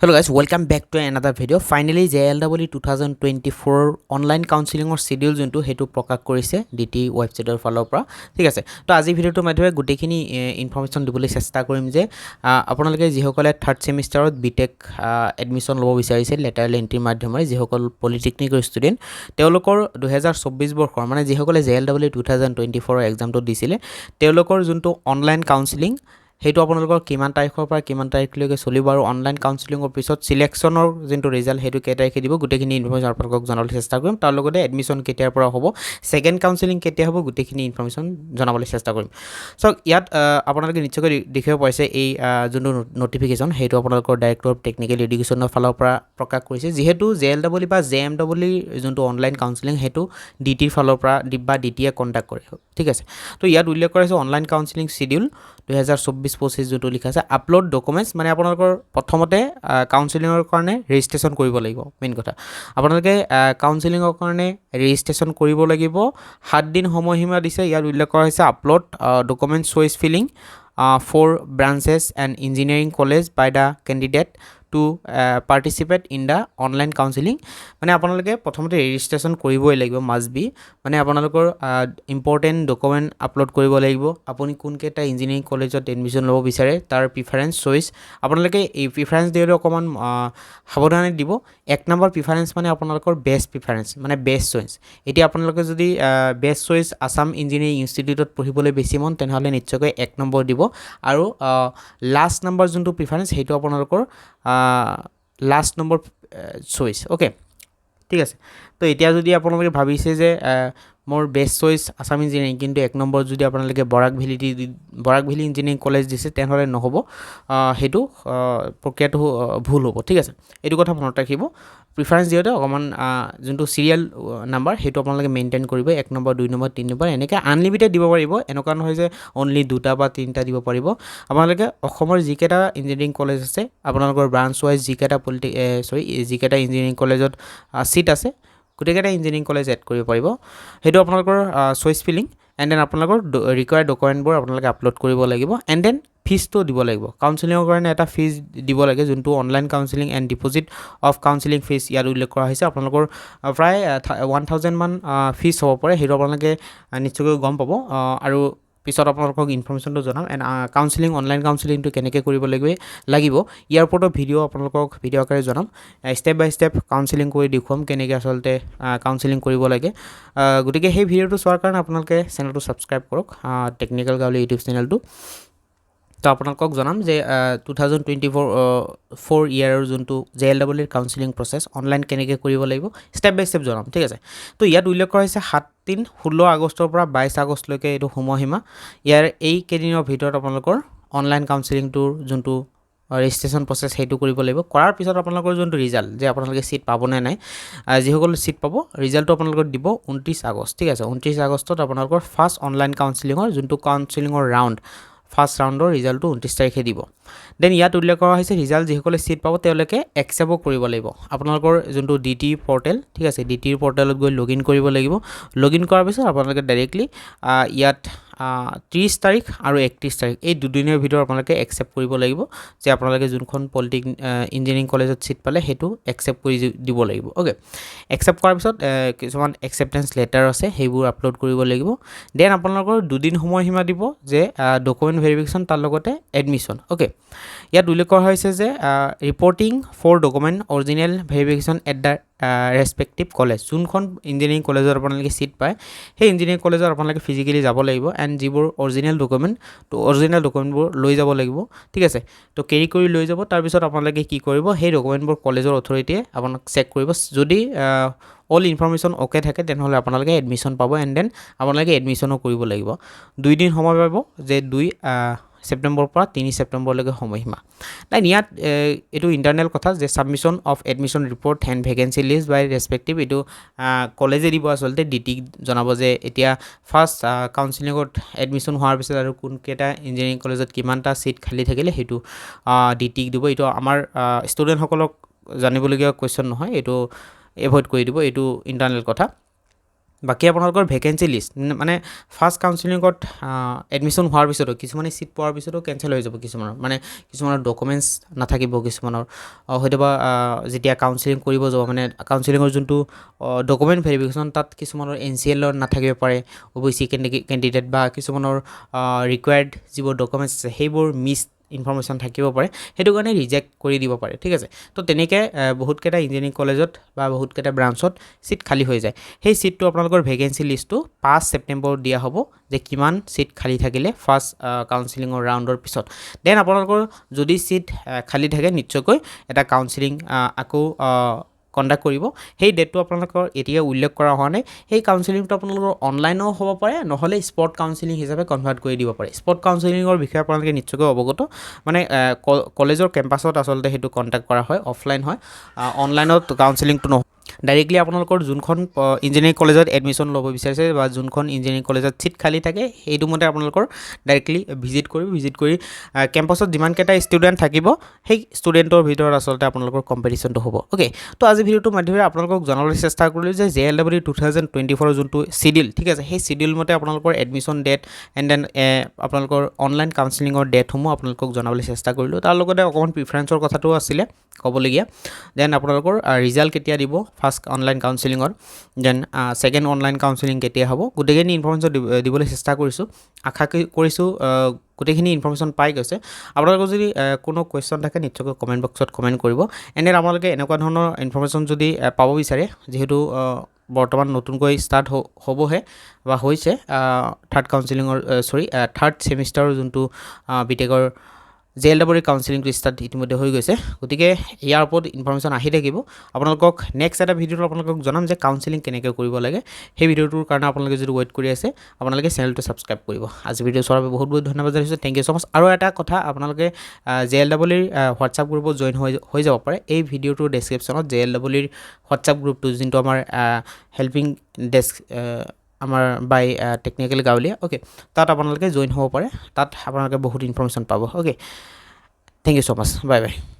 Hello guys, welcome back to another video. Finally JLW 2024 online কাউন্সেলিঙৰ schedule যোনটো হেতু প্ৰকাশ কৰিছে ডিটি ৱেবছাইটৰ ফালৰ পৰা ঠিক আছে তো আজি ভিডিওটোৰ মাধ্যমে গুটেখিনি ইনফৰমেশন দিবলৈ চেষ্টা কৰিম যে আপোনালোকে যিসকলে থাৰ্ড সেমিষ্টাৰত বিটেক এডমিশন ল'ব বিচাৰিছে লেটাৰেল এন্ট্ৰিৰ মাধ্যমেৰে যিসকল পলিটেকনিকৰ ষ্টুডেন্ট তেওঁলোকৰ 2024 বৰ্ষৰ মানে যিসকলে JLW 2024 এক্সামটো দিছিলে তেওঁলোকৰ যোনটো অনলাইন কাউন্সেলিং হেতু আপোনালোকৰ কিমান তাৰিখৰ পৰা কিমান তাৰিখলৈকে চলিব আৰু অনলাইন কাউন্সেলিঙৰ পিছত সিলেকশনৰ যোনটো ৰিজাল্ট হেতু কেই তাৰিখে দিব গুটেখিনি ইনফৰমেশন আপোনালোকক জনাবলৈ চেষ্টা কৰিম তাৰ লগতে এডমিশন কেতিয়াৰ পৰা হ'ব সেকেন্ড কাউন্সেলিং কেতিয়া হ'ব গুটেখিনি ইনফৰমেশন জনাবলৈ চেষ্টা কৰিম সো ইয়াত আপোনালোকে নিশ্চয়কৈ দেখিব পাইছে এই যোনটো নটিফিকেশন হেতু আপোনালোকৰ ডাইৰেক্টৰ অফ টেকনিক্যাল এডুকেশনৰ ফালৰ পৰা প্ৰকাশ কৰিছে যেহেতু JLW বা JMW যোনটো অনলাইন কাউন্সেলিং হেতু ডিটিৰ ফালৰ পৰা বা ডিটিয়ে কন্টাক্ট কৰে ঠিক আছে তো ইয়াত উল্লেখ কৰা হৈছে অনলাইন কাউন্সেলিং শিডিউল 2024-25 যোনটো লিখা আছে আপলোড ডকুমেন্টস মানে আপোনালোকৰ প্ৰথমতে কাউন্সেলিঙৰ কাৰণে ৰেজিষ্ট্ৰেচন কৰিব লাগিব মেইন কথা আপোনালোকে কাউন্সেলিঙৰ কাৰণে ৰেজিষ্ট্ৰেচন কৰিব লাগিব 7 দিন সময়সীমা দিছে ইয়াত উল্লেখ কৰা হৈছে upload document choice filling for branches and engineering college by the candidate to participate in the online counseling মানে আপোনালোকে প্ৰথমতে ৰেজিষ্ট্ৰেচন কৰিবই লাগিব মাষ্ট বি মানে আপোনালোকৰ ইম্পৰ্টেন্ট ডকুমেন্ট আপলোড কৰিব লাগিব আপুনি কোনকেটা ইঞ্জিনিয়াৰিং কলেজত এডমিশন ল'ব বিচাৰে তাৰ প্ৰিফাৰেন্স চইচ আপোনালোকে এই প্ৰিফাৰেন্স দিলে অকমান সাৱধানে দিব এক নম্বৰ প্ৰিফাৰেন্স মানে আপোনালোকৰ বেষ্ট প্ৰিফাৰেন্স মানে বেষ্ট চইচ এতিয়া আপোনালোকে যদি বেষ্ট চইচ আসাম ইঞ্জিনিয়াৰিং ইনষ্টিটিউটত পঢ়িবলৈ বেছি মন তেনেহলে নিশ্চয়কৈ এক নম্বৰ দিব আৰু লাষ্ট নম্বৰ যোনটো প্ৰিফাৰেন্স হেতু আপোনালোকৰ লাষ্ট নম্বৰ চইচ ওকে ঠিক আছে তো এতিয়া যদি আপোনালোকে ভাবিছে যে মোৰ বেষ্ট চইচ আসাম ইঞ্জিনিয়াৰিং কিন্তু এক নম্বৰ যদি আপোনালোকে বৰাক ভেলী ইঞ্জিনিয়াৰিং কলেজ দিছে তেনেহলে নহব হেতু প্ৰক্ৰিয়াটো ভুল হ'ব ঠিক আছে এইটো কথা মনত ৰাখিব প্ৰিফাৰেন্স দিওতে অকমান যোনটো সিৰিয়াল নাম্বাৰ হেতু আপোনালোকে মেইনটেইন কৰিব এক নম্বৰ দুই নম্বৰ তিনি নম্বৰ এনেকৈ আনলিমিটেড দিব পাৰিব এনেকুৱা নহয় যে অনলি দুটা বা তিনিটা দিব পাৰিব আপোনালোকে অসমৰ যিকেটা ইঞ্জিনিয়াৰিং কলেজ আছে আপোনালোকৰ ব্ৰাঞ্চ ওয়াইজ যিকেটা যিকেটা ইঞ্জিনিয়াৰিং কলেজত সিট আছে গুটেকেটা ইঞ্জিনিয়াৰিং কলেজ এড কৰিব পাৰিব হেতু আপোনালোকৰ চইচ ফিলিং এণ্ড দেন আপোনালোকৰ ৰিকোয়াৰ্ড ডকুমেন্টবোৰ আপোনালোকে আপলোড কৰিব লাগিব এণ্ড দেন ফিজটো দিব লাগিব কাউন্সেলিঙৰ কাৰণে এটা ফিজ দিব লাগে যোনটো online counselling and deposit of counselling fees ইয়াত উল্লেখ কৰা হৈছে আপোনালোকৰ প্ৰায় 1000 মান ফিজ হ'ব পাৰে হেতু আপোনালোকে নিশ্চয়কৈ গম পাব আৰু পিছত আপোনালোকক ইনফৰমেশনটো জনাম এণ্ড কাউন্সেলিং অনলাইন কাউন্সেলিংটো কেনেকৈ কৰিব লাগিব ইয়াৰ ওপৰত ভিডিও আপোনালোকক ভিডিও আকাৰে জনাম স্টেপ বাই স্টেপ কাউন্সেলিং কৰি দেখুৱাম কেনেকৈ আসলতে কাউন্সেলিং কৰিব লাগে গতিকে সেই ভিডিওটো চোৱাৰ কাৰণে আপোনালোকে চেনেলটো সাবস্ক্ৰাইব কৰক টেকনিক্যাল গাঁৱলী ইউটিউব চেনেলটো তো আপোনালোকক জনাম যে 2024 ইয়াৰৰ যোনটো JLW কাউন্সেলিং প্ৰসেস অনলাইন কেনেকৈ কৰিব লাগিব স্টেপ বাই স্টেপ জনাম ঠিক আছে তো ইয়াত উল্লেখ কৰা হৈছে 16 আগষ্টৰ পৰা 22 আগষ্টলৈকে এইটো সময়সীমা ইয়াৰ এই কেইদিনৰ ভিতৰত আপোনালোকৰ অনলাইন কাউন্সেলিংটোৰ যোনটো ৰেজিষ্ট্ৰেচন প্ৰসেস হেতু কৰিব লাগিব কৰাৰ পিছত আপোনালোকৰ যোনটো ৰিজাল্ট যে আপোনালোকে সিট পাব নে নাই যিসকল সিট পাব ৰিজাল্টটো আপোনালোকক দিব 29 আগষ্ট ঠিক আছে 29 আগষ্টত আপোনালোকৰ ফাৰ্স্ট অনলাইন কাউন্সেলিঙৰ যোনটো কাউন্সেলিঙৰ ৰাউণ্ড ফাৰ্স্ট ৰাউণ্ডৰ ৰিজাল্টটো 29 তাৰিখে দিব দেন ইয়াত উল্লেখ কৰা হৈছে ৰিজাল্ট যিসকলে সিট পাব তেওঁলোকে একসেপ্ট কৰিব লাগিব আপোনালোকৰ যোনটো ডিটি পৰ্টেল ঠিক আছে ডিটিৰ পৰ্টেলত গৈ লগইন কৰিব লাগিব লগইন কৰাৰ পিছত আপোনালোকে ডাইৰেক্টলি ইয়াত 30 তাৰিখ আৰু 31 তাৰিখ এই দুদিনৰ ভিতৰত আপোনালোকে একসেপ্ট কৰিব লাগিব যে আপোনালোকে যোনখন পলিটেকনিক ইঞ্জিনিয়াৰিং কলেজত সিট পালে হেতু একসেপ্ট কৰি দিব লাগিব ওকে একসেপ্ট কৰাৰ পিছত কিছুমান একসেপ্টেন্স লেটাৰ আছে সেইবোৰ আপলোড কৰিব লাগিব দেন আপোনালোকৰ দুদিন সময়সীমা দিব যে ডকুমেন্ট ভেৰিফিকেশন তাৰ লগতে এডমিশন ওকে ইয়াত উল্লেখ কৰা হৈছে যে reporting for document original verification at the respective college যোনখন ইঞ্জিনিয়াৰিং কলেজত আপোনালোকে সিট পায় সেই ইঞ্জিনিয়াৰিং কলেজত আপোনালোকে ফিজিক্যালি যাব লাগিব এণ্ড যিবোৰ অৰিজিনেল ডকুমেন্টবোৰ লৈ যাব লাগিব ঠিক আছে তো কেৰি কৰি লৈ যাব তাৰ পিছত আপোনালোকে কি কৰিব সেই ডকুমেন্টবোৰ কলেজৰ অথৰিটিয়ে আপোনাক চেক কৰিব যদি অল ইনফৰমেশন ওকে থাকে তেনেহলে আপোনালোকে এডমিশন পাব এণ্ড দেন আপোনালোকে এডমিশনো কৰিব লাগিব 2 দিন সময় পাব যে 2 সেপ্টেম্বৰ পৰা 3 সেপ্টেম্বৰলৈকে সময়সীমা নাই ইয়াত এটো ইন্টাৰনেল কথা যে submission of admission report and vacancy list by respective এটো কলেজে দিব আসলতে ডিটি জনাব যে এতিয়া ফাৰ্স্ট কাউন্সেলিঙত এডমিশন হোৱাৰ পিছত আৰু কোনকেটা ইঞ্জিনিয়াৰিং কলেজত কিমানটা সিট খালি থাকিলে হেতু ডিটি দিব এটো আমাৰ ষ্টুডেন্ট সকলক জানিবলগীয়া কোৱেশ্চন নহয় এটো এভয়েড কৰি দিব এটো ইন্টাৰনেল কথা বাকী আপোনালোকৰ ভেকেঞ্চি লিষ্ট মানে ফাৰ্ষ্ট কাউন্সিলিঙত এডমিশ্যন হোৱাৰ পিছতো কিছুমানে ছিট পোৱাৰ পিছতো কেঞ্চেল হৈ যাব কিছুমানৰ মানে কিছুমানৰ ডকুমেণ্টছ নাথাকিব কিছুমানৰ হয়তো বা যেতিয়া কাউন্সিলিং কৰিব যাব মানে কাউন্সিলিঙৰ যোনটো ডকুমেণ্ট ভেৰিফিকেশ্যন তাত কিছুমানৰ NCL নাথাকিব পাৰে OBC কেণ্ডিডেট বা কিছুমানৰ ৰিকুৱাৰ্ড যিবোৰ ডকুমেণ্টছ আছে সেইবোৰ মিছ ইনফৰমেশ্যন থাকিব পাৰে সেইটো কাৰণে ৰিজেক্ট কৰি দিব পাৰে ঠিক আছে তো তেনেকৈ বহুতকেইটা ইঞ্জিনিয়াৰিং কলেজত বা বহুতকেইটা ব্ৰাঞ্চত ছিট খালী হৈ যায় সেই ছিটটো আপোনালোকৰ ভেকেঞ্চি লিষ্টটো 5 ছেপ্টেম্বৰত দিয়া হ'ব যে কিমান ছিট খালী থাকিলে ফাৰ্ষ্ট কাউন্সিলিঙৰ ৰাউণ্ডৰ পিছত দেন আপোনালোকৰ যদি ছিট খালী থাকে নিশ্চয়কৈ এটা কাউন্সিলিং আকৌ কণ্ডাক্ট কৰিব সেই ডেটটো আপোনালোকৰ এতিয়া উল্লেখ কৰা হোৱা নাই সেই কাউন্সিলিংটো আপোনালোকৰ অনলাইনো হ'ব পাৰে নহ'লে স্পট কাউন্সিলিং হিচাপে কনভাৰ্ট কৰি দিব পাৰে স্পট কাউন্সিলিঙৰ বিষয়ে আপোনালোকে নিশ্চয়কৈ অৱগত মানে কলেজৰ কেম্পাছত আচলতে সেইটো কণ্টেক্ট কৰা হয় অফলাইন হয় অনলাইনত কাউন্সিলিংটো নহয় ডাইৰেক্টলি আপোনালোকৰ যোনখন ইঞ্জিনিয়াৰিং কলেজত এডমিশ্যন ল'ব বিচাৰিছে বা যোনখন ইঞ্জিনিয়াৰিং কলেজত ছিট খালী থাকে সেইটো মতে আপোনালোকৰ ডাইৰেক্টলি ভিজিট কৰি কেম্পাছত যিমানকেইটা ষ্টুডেণ্ট থাকিব সেই ষ্টুডেণ্টৰ ভিতৰত আচলতে আপোনালোকৰ কম্পিটিশ্যনটো হ'ব অ'কে তো আজি ভিডিঅ'টোৰ মাধ্যমেৰে আপোনালোকক জনাবলৈ চেষ্টা কৰিলোঁ যে JLW 2024 যোনটো চিডিউল ঠিক আছে সেই চিডিউল মতে আপোনালোকৰ এডমিশ্যন ডেট এণ্ড দেন আপোনালোকৰ অনলাইন কাউন্সিলিঙৰ ডেটসমূহ আপোনালোকক জনাবলৈ চেষ্টা কৰিলোঁ তাৰ লগতে অকণমান প্ৰিফাৰেঞ্চৰ কথাটো আছিলে ক'বলগীয়া দেন আপোনালোকৰ ৰিজাল্ট কেতিয়া দিব ফাৰ্ষ্ট অনলাইন কাউন্সিলিঙৰ দেন ছেকেণ্ড অনলাইন কাউন্সিলিং কেতিয়া হ'ব গোটেইখিনি ইনফৰমেশ্যন দিবলৈ চেষ্টা কৰিছোঁ আশা কৰিছোঁ গোটেইখিনি ইনফৰমেশ্যন পাই গৈছে আপোনালোকৰ যদি কোনো কুৱেশ্যন থাকে নিশ্চয়কৈ কমেণ্ট বক্সত কমেণ্ট কৰিব এনে আপোনালোকে এনেকুৱা ধৰণৰ ইনফৰমেশ্যন যদি পাব বিচাৰে যিহেতু বৰ্তমান নতুনকৈ ষ্টাৰ্ট হ'বহে বা হৈছে থাৰ্ড ছেমিষ্টাৰৰ যোনটো বিটেকৰ JLW কাউন্সিলিংটো ষ্টাৰ্ট ইতিমধ্যে হৈ গৈছে গতিকে ইয়াৰ ওপৰত ইনফৰমেশ্যন আহি থাকিব আপোনালোকক নেক্সট এটা ভিডিঅ'ত আপোনালোকক জনাম যে কাউন্সিলিং কেনেকৈ কৰিব লাগে সেই ভিডিঅ'টোৰ কাৰণে আপোনালোকে যদি ৱেইট কৰি আছে আপোনালোকে চেনেলটো ছাবস্ক্ৰাইব কৰিব আজি ভিডিঅ' চোৱাৰ বাবে বহুত বহুত ধন্যবাদ জনাইছোঁ থেংক ইউ ছ' মাছ আৰু এটা কথা আপোনালোকে JLW হোৱাটছআপ গ্ৰুপত জইন হৈ যাব পাৰে এই ভিডিঅ'টোৰ ডেছক্ৰিপশ্যনত JLW হোৱাটছআপ গ্ৰুপটো যোনটো আমাৰ হেল্পিং ডেস্ক আমাৰ বাই টেকনিকেল গাঁৱলীয়া অ'কে তাত আপোনালোকে জইন হ'ব পাৰে তাত আপোনালোকে বহুত ইনফৰমেশ্যন পাব okay thank you so' much bye by